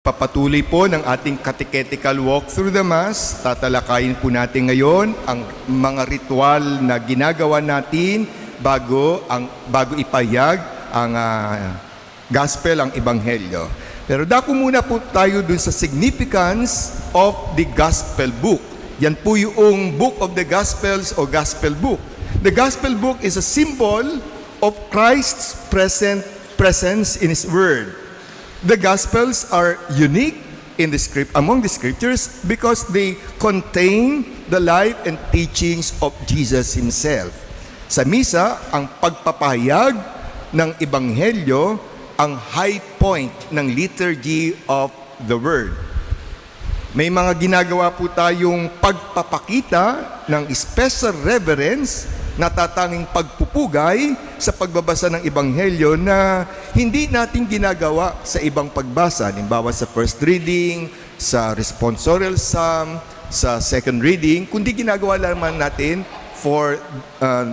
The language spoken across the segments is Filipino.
Papatuloy po ng ating catechetical walk through the Mass. Tatalakayin po natin ngayon ang mga ritual na ginagawa natin bago ipahayag ang gospel, ang ebanghelyo. Pero dako muna po tayo dun sa significance of the gospel book. Yan po yung book of the gospels o gospel book. The gospel book is a symbol of Christ's presence in His word. The Gospels are unique among the Scriptures because they contain the life and teachings of Jesus Himself. Sa misa, ang pagpapahayag ng Ebanghelyo ang high point ng liturgy of the Word. May mga ginagawa po tayong pagpapakita ng special reverence, natatanging pagpupugay sa pagbabasa ng Ebanghelyo na hindi natin ginagawa sa ibang pagbasa. Halimbawa sa first reading, sa responsorial psalm, sa second reading, kundi ginagawa lamang natin for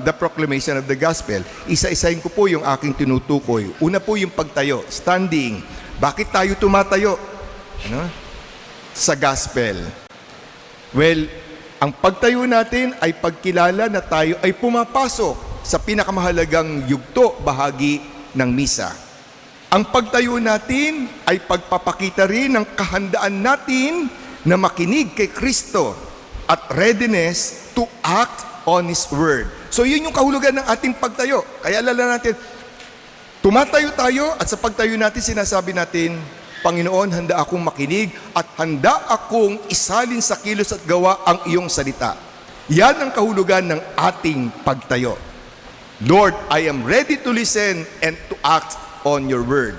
the proclamation of the gospel. Isa-isahin ko po yung aking tinutukoy. Una po yung pagtayo, standing. Bakit tayo tumatayo? Sa gospel. Well, ang pagtayo natin ay pagkilala na tayo ay pumapasok sa pinakamahalagang yugto, bahagi ng misa. Ang pagtayo natin ay pagpapakita rin ng kahandaan natin na makinig kay Kristo at readiness to act on His Word. So yun yung kahulugan ng ating pagtayo. Kaya alala natin, tumatayo tayo at sa pagtayo natin sinasabi natin, Panginoon, handa akong makinig at handa akong isalin sa kilos at gawa ang iyong salita. Yan ang kahulugan ng ating pagtayo. Lord, I am ready to listen and to act on your word.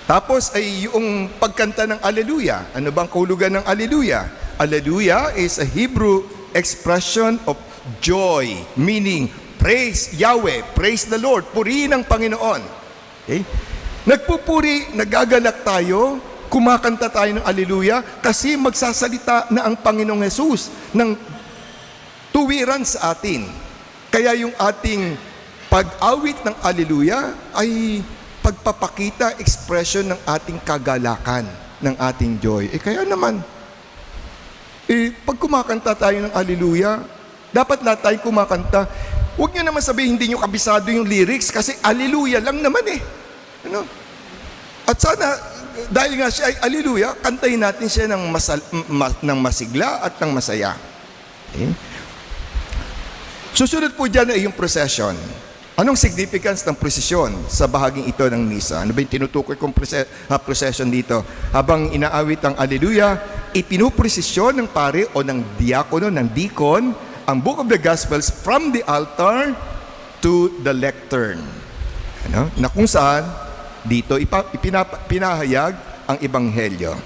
Tapos ay yung pagkanta ng Alleluia. Ano bang kahulugan ng Alleluia? Alleluia is a Hebrew expression of joy, meaning praise Yahweh, praise the Lord, purihin ang Panginoon. Okay? Nagpupuri, nagagalak tayo, kumakanta tayo ng Alleluia kasi magsasalita na ang Panginoong Jesus ng tuwiran sa atin. Kaya yung ating pag-awit ng Alleluia ay pagpapakita, expression ng ating kagalakan, ng ating joy. Kaya naman, pag kumakanta tayo ng Alleluia, dapat lahat tayo kumakanta. Huwag nyo naman sabihin hindi nyo kabisado yung lyrics kasi Alleluia lang naman Ano? At sana, dahil nga siya ay Alleluia, kantahin natin siya ng masigla at ng masaya. Okay? Susunod po dyan ay yung procession. Anong significance ng procession sa bahaging ito ng misa? Ano ba yung tinutukoy kong procession dito? Habang inaawit ang Alleluia, ipinuprosesyon ng pare o ng diakono, ng deacon, ang Book of the Gospels from the altar to the lectern. Na kung saan, dito pinahayag ang ebanghelyo.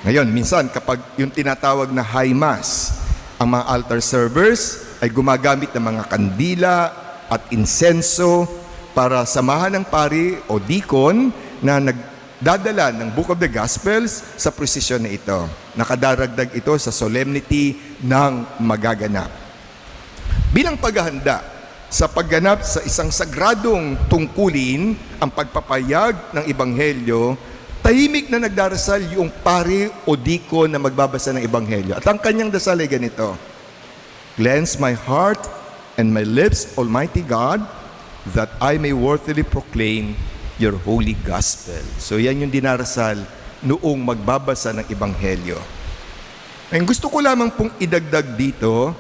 Ngayon, minsan kapag yung tinatawag na high mass, ang mga altar servers ay gumagamit ng mga kandila at insenso para samahan ng pari o deacon na nagdadala ng Book of the Gospels sa prosesyon na ito. Nakadaragdag ito sa solemnity ng magaganap. Bilang paghahanda sa pagganap sa isang sagradong tungkulin, ang pagpapayag ng ebanghelyo, tahimik na nagdarasal yung pari o deacon na magbabasa ng ebanghelyo. At ang kanyang dasal ay ganito: Cleanse my heart and my lips, Almighty God, that I may worthily proclaim your holy gospel. So yan yung dinarasal noong magbabasa ng ebanghelyo. Ngayon, gusto ko lamang pong idagdag dito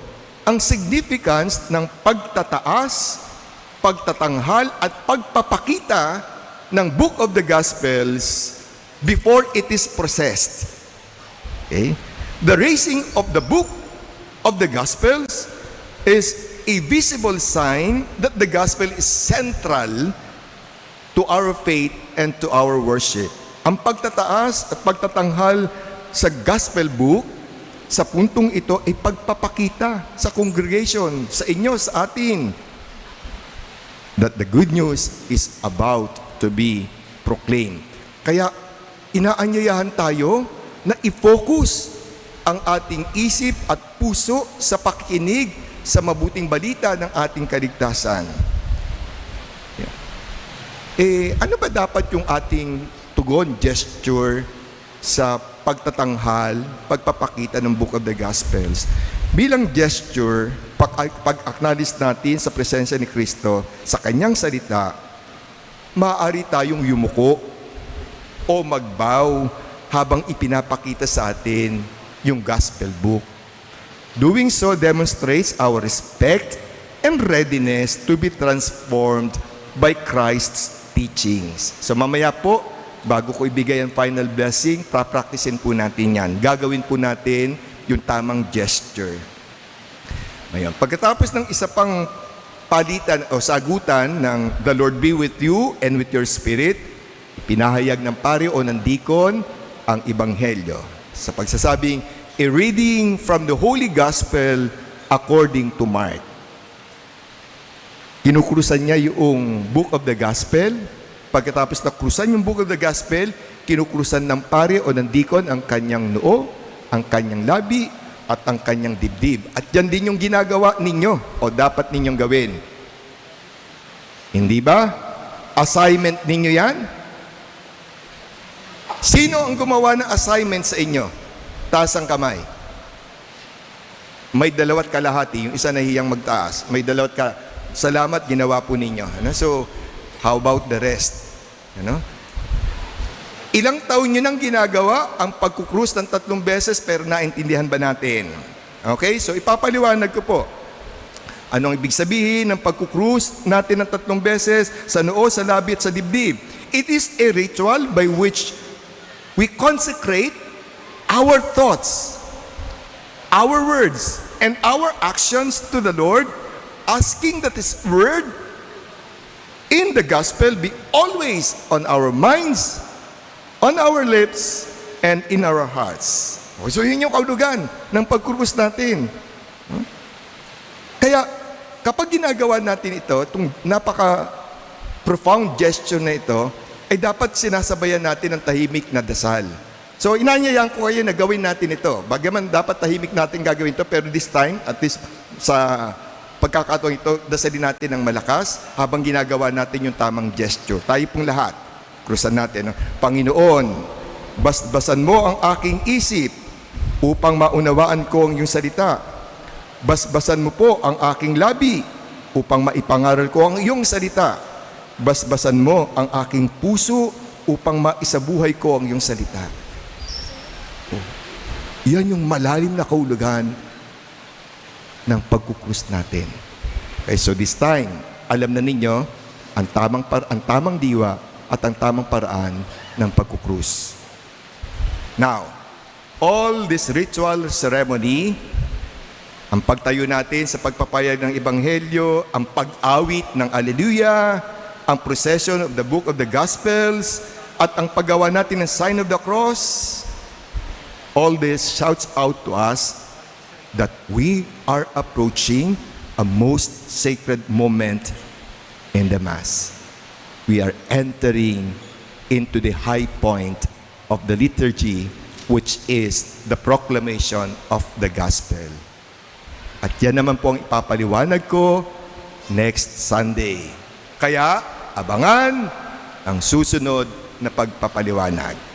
ang significance ng pagtataas, pagtatanghal at pagpapakita ng Book of the Gospels before it is processed. Okay? The raising of the Book of the Gospels is a visible sign that the Gospel is central to our faith and to our worship. Ang pagtataas at pagtatanghal sa Gospel Book sa puntong ito ay pagpapakita sa congregation, sa inyo, sa atin, that the good news is about to be proclaimed. Kaya inaanyayahan tayo na i-focus ang ating isip at puso sa pakikinig sa mabuting balita ng ating kaligtasan. Ano ba dapat yung ating tugon, gesture sa pagtatanghal, pagpapakita ng Book of the Gospels. Bilang gesture, pag-acknowledge natin sa presensya ni Kristo, sa kanyang salita, maaari tayong yumuko o magbow habang ipinapakita sa atin yung Gospel Book. Doing so demonstrates our respect and readiness to be transformed by Christ's teachings. So mamaya po, bago ko ibigay ang final blessing, pra-practicein po natin yan. Gagawin po natin yung tamang gesture. Ngayon, pagkatapos ng isa pang palitan o sagutan ng The Lord be with you and with your spirit, pinahayag ng pari o ng deacon ang ebanghelyo. Sa pagsasabing, a reading from the Holy Gospel according to Mark. Kinukrusan niya yung Book of the Gospel. Pagkatapos na krusan yung Book of the Gospel, kinukrusan ng pari o ng deacon ang kanyang noo, ang kanyang labi, at ang kanyang dibdib. At yan din yung ginagawa ninyo o dapat ninyong gawin. Hindi ba? Assignment ninyo yan? Sino ang gumawa ng assignment sa inyo? Taas ang kamay. May 2 kalahati. Yung isa nahiyang magtaas. May 2 salamat, ginawa po ninyo. Ano? So, how about the rest? Ano? Ilang taon nyo nang ginagawa ang pagkukrus ng 3 beses pero naintindihan ba natin? Okay? So, ipapaliwanag ko po. Anong ibig sabihin ng pagkukrus natin ng 3 beses sa noo, sa labi at sa dibdib? It is a ritual by which we consecrate our thoughts, our words, and our actions to the Lord, asking that His word in the gospel be always on our minds, on our lips, and in our hearts. So yun yung kaulugan ng pagkurus natin. Kaya kapag ginagawa natin ito, itong napaka-profound gesture na ito, ay dapat sinasabayan natin ng tahimik na dasal. So inanyayahan ko kayo na gawin natin ito. Bagaman dapat tahimik natin gagawin ito, pero this time, at least sa pagkakataon ito, dasalin natin ng malakas habang ginagawa natin yung tamang gesture. Tayo pong lahat, krusan natin. Panginoon, basbasan mo ang aking isip upang maunawaan ko ang iyong salita. Basbasan mo po ang aking labi upang maipangaral ko ang iyong salita. Basbasan mo ang aking puso upang maisabuhay ko ang iyong salita. Yan yung malalim na kahulugan ng pagkukrus natin. Okay, so this time, alam na ninyo ang tamang diwa at ang tamang paraan ng pagkukrus. Now, all this ritual ceremony, ang pagtayo natin sa pagpapayag ng ebanghelyo, ang pag-awit ng Alleluia, ang procession of the Book of the Gospels, at ang paggawa natin ng sign of the cross, all this shouts out to us that we are approaching a most sacred moment in the Mass. We are entering into the high point of the liturgy, which is the proclamation of the Gospel. At yan naman po ang ipapaliwanag ko next Sunday. Kaya, abangan ang susunod na pagpapaliwanag.